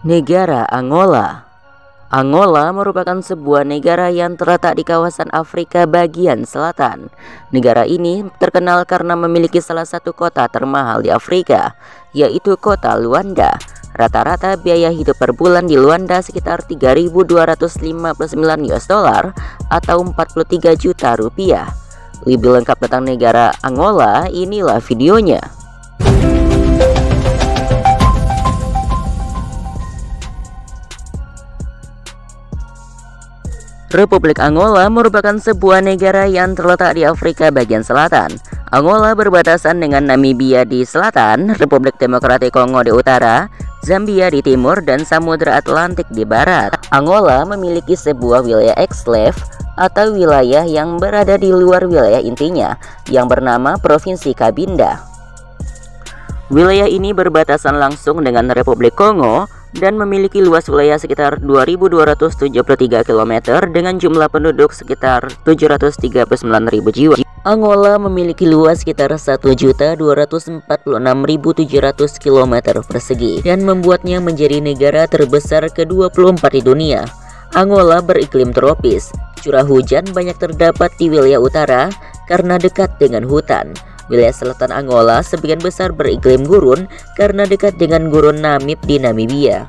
Negara Angola. Angola merupakan sebuah negara yang terletak di kawasan Afrika bagian selatan. Negara ini terkenal karena memiliki salah satu kota termahal di Afrika, yaitu kota Luanda. Rata-rata biaya hidup per bulan di Luanda sekitar 3.259 US dollar atau 43 juta rupiah. Lebih lengkap tentang negara Angola, inilah videonya. Republik Angola merupakan sebuah negara yang terletak di Afrika bagian selatan. Angola berbatasan dengan Namibia di selatan, Republik Demokratik Kongo di utara, Zambia di timur, dan Samudra Atlantik di barat. Angola memiliki sebuah wilayah eksklave atau wilayah yang berada di luar wilayah intinya, yang bernama Provinsi Cabinda. Wilayah ini berbatasan langsung dengan Republik Kongo dan memiliki luas wilayah sekitar 2.273 km dengan jumlah penduduk sekitar 739.000 jiwa. Angola memiliki luas sekitar 1.246.700 km persegi dan membuatnya menjadi negara terbesar ke-24 di dunia. Angola beriklim tropis. Curah hujan banyak terdapat di wilayah utara karena dekat dengan hutan. Wilayah selatan Angola sebagian besar beriklim gurun karena dekat dengan gurun Namib di Namibia.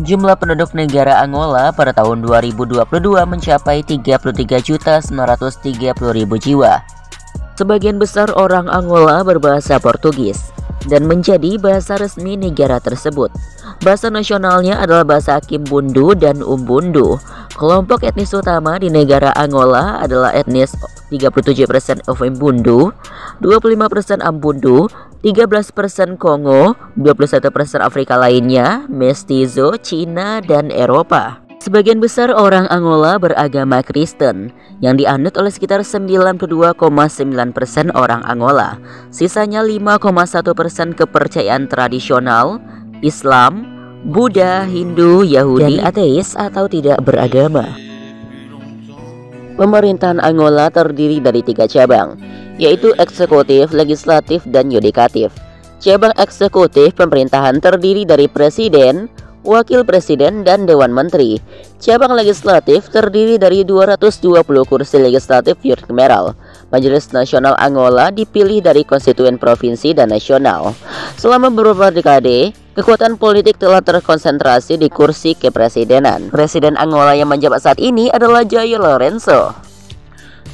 Jumlah penduduk negara Angola pada tahun 2022 mencapai 33.930.000 jiwa. Sebagian besar orang Angola berbahasa Portugis dan menjadi bahasa resmi negara tersebut. Bahasa nasionalnya adalah bahasa Kimbundu dan Umbundu. Kelompok etnis utama di negara Angola adalah etnis 37% Umbundu, 25% Ambundu, 13% Kongo, 21% Afrika lainnya, Mestizo, Cina, dan Eropa. Sebagian besar orang Angola beragama Kristen yang dianut oleh sekitar 92,9% orang Angola. Sisanya 5,1% kepercayaan tradisional, Islam, Buddha, Hindu, Yahudi, dan ateis atau tidak beragama. Pemerintahan Angola terdiri dari 3 cabang, yaitu eksekutif, legislatif, dan yudikatif. Cabang eksekutif pemerintahan terdiri dari presiden, wakil presiden, dan dewan menteri. Cabang legislatif terdiri dari 220 kursi legislatif unicameral. Majelis Nasional Angola dipilih dari konstituen provinsi dan nasional. Selama beberapa dekade, kekuatan politik telah terkonsentrasi di kursi kepresidenan. Presiden Angola yang menjabat saat ini adalah João Lourenço.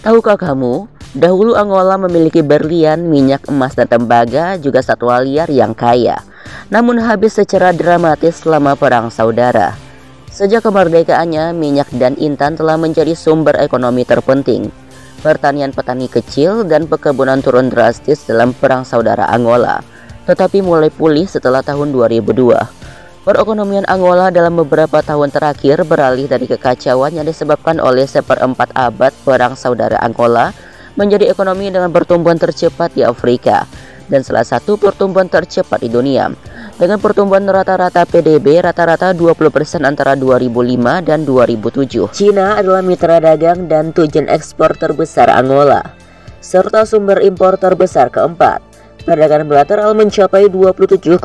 Tahukah kamu, dahulu Angola memiliki berlian, minyak, emas, dan tembaga, juga satwa liar yang kaya. Namun habis secara dramatis selama Perang Saudara. Sejak kemerdekaannya, minyak dan intan telah menjadi sumber ekonomi terpenting. Pertanian petani kecil dan perkebunan turun drastis dalam Perang Saudara Angola, tetapi mulai pulih setelah tahun 2002. Perekonomian Angola dalam beberapa tahun terakhir beralih dari kekacauan yang disebabkan oleh seperempat abad Perang Saudara Angola menjadi ekonomi dengan pertumbuhan tercepat di Afrika dan salah satu pertumbuhan tercepat di dunia, dengan pertumbuhan rata-rata PDB rata-rata 20% antara 2005 dan 2007. Cina adalah mitra dagang dan tujuan ekspor terbesar Angola, serta sumber impor terbesar keempat. Perdagangan bilateral mencapai 27,67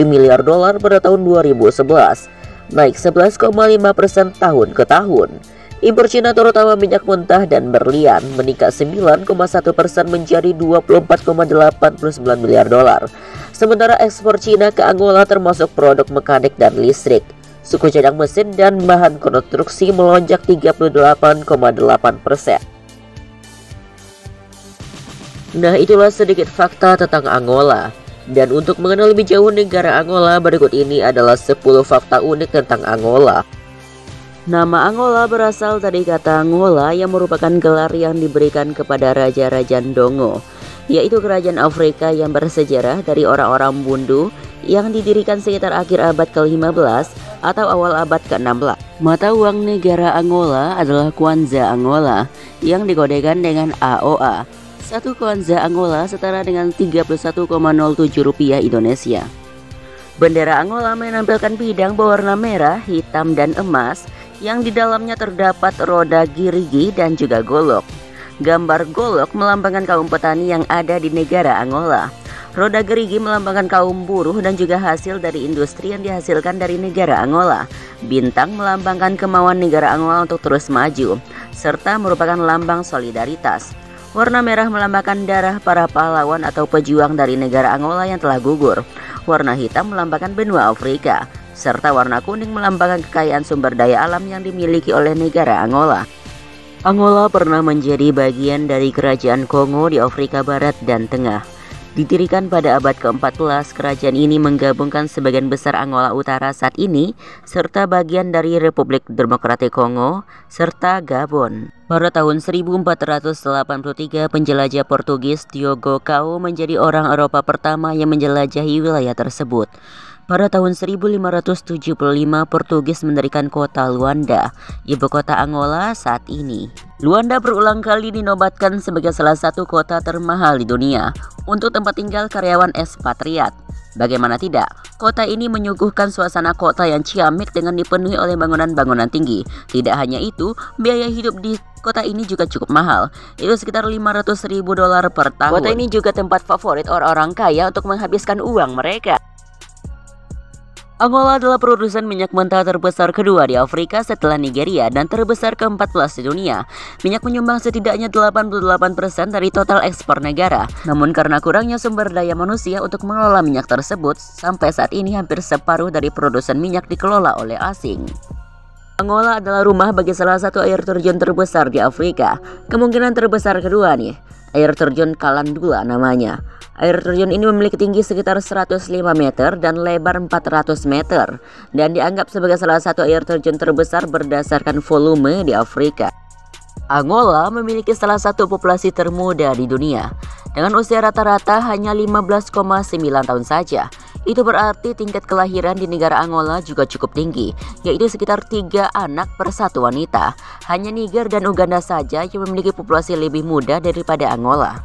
miliar dolar pada tahun 2011, naik 11,5% tahun ke tahun. Impor Cina terutama minyak mentah dan berlian meningkat 9,1% menjadi 24,89 miliar dolar. Sementara ekspor Cina ke Angola termasuk produk mekanik dan listrik, suku cadang mesin, dan bahan konstruksi melonjak 38,8%. Nah, itulah sedikit fakta tentang Angola. Dan untuk mengenal lebih jauh negara Angola, berikut ini adalah 10 fakta unik tentang Angola. Nama Angola berasal dari kata Angola yang merupakan gelar yang diberikan kepada Raja-Raja Ndongo, yaitu kerajaan Afrika yang bersejarah dari orang-orang Bundu yang didirikan sekitar akhir abad ke-15 atau awal abad ke-16. Mata uang negara Angola adalah Kwanza Angola yang dikodekan dengan AOA. 1 kwanza Angola setara dengan 31,07 rupiah Indonesia. Bendera Angola menampilkan bidang berwarna merah, hitam, dan emas yang di dalamnya terdapat roda girigi dan juga golok. Gambar golok melambangkan kaum petani yang ada di negara Angola. Roda gerigi melambangkan kaum buruh dan juga hasil dari industri yang dihasilkan dari negara Angola. Bintang melambangkan kemauan negara Angola untuk terus maju, serta merupakan lambang solidaritas. Warna merah melambangkan darah para pahlawan atau pejuang dari negara Angola yang telah gugur. Warna hitam melambangkan benua Afrika, serta warna kuning melambangkan kekayaan sumber daya alam yang dimiliki oleh negara Angola. Angola pernah menjadi bagian dari kerajaan Kongo di Afrika Barat dan Tengah. Didirikan pada abad ke-14, kerajaan ini menggabungkan sebagian besar Angola Utara saat ini, serta bagian dari Republik Demokratik Kongo, serta Gabon. Pada tahun 1483, penjelajah Portugis Diogo Cao menjadi orang Eropa pertama yang menjelajahi wilayah tersebut. Pada tahun 1575, Portugis mendirikan kota Luanda, ibu kota Angola saat ini. Luanda berulang kali dinobatkan sebagai salah satu kota termahal di dunia untuk tempat tinggal karyawan ekspatriat. Bagaimana tidak, kota ini menyuguhkan suasana kota yang ciamik dengan dipenuhi oleh bangunan-bangunan tinggi. Tidak hanya itu, biaya hidup di kota ini juga cukup mahal, itu sekitar $500.000 per tahun. Kota ini juga tempat favorit orang-orang kaya untuk menghabiskan uang mereka. Angola adalah produsen minyak mentah terbesar kedua di Afrika setelah Nigeria dan terbesar ke-14 di dunia. Minyak menyumbang setidaknya 88% dari total ekspor negara. Namun karena kurangnya sumber daya manusia untuk mengelola minyak tersebut, sampai saat ini hampir separuh dari produsen minyak dikelola oleh asing. Angola adalah rumah bagi salah satu air terjun terbesar di Afrika. Kemungkinan terbesar kedua nih, air terjun Kalandula namanya. Air terjun ini memiliki tinggi sekitar 105 meter dan lebar 400 meter dan dianggap sebagai salah satu air terjun terbesar berdasarkan volume di Afrika. Angola memiliki salah satu populasi termuda di dunia dengan usia rata-rata hanya 15,9 tahun saja. Itu berarti tingkat kelahiran di negara Angola juga cukup tinggi, yaitu sekitar 3 anak per 1 wanita. Hanya Niger dan Uganda saja yang memiliki populasi lebih muda daripada Angola.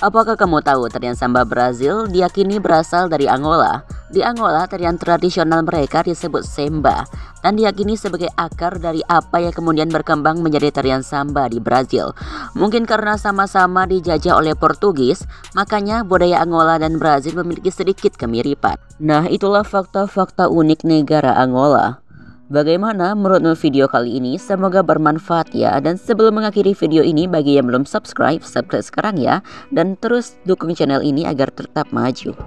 Apakah kamu tahu tarian samba Brazil diyakini berasal dari Angola? Di Angola, tarian tradisional mereka disebut samba dan diyakini sebagai akar dari apa yang kemudian berkembang menjadi tarian samba di Brazil. Mungkin karena sama-sama dijajah oleh Portugis, makanya budaya Angola dan Brazil memiliki sedikit kemiripan. Nah, itulah fakta-fakta unik negara Angola. Bagaimana menurutmu video kali ini? Semoga bermanfaat ya. Dan sebelum mengakhiri video ini, bagi yang belum subscribe sekarang ya. Dan terus dukung channel ini agar tetap maju.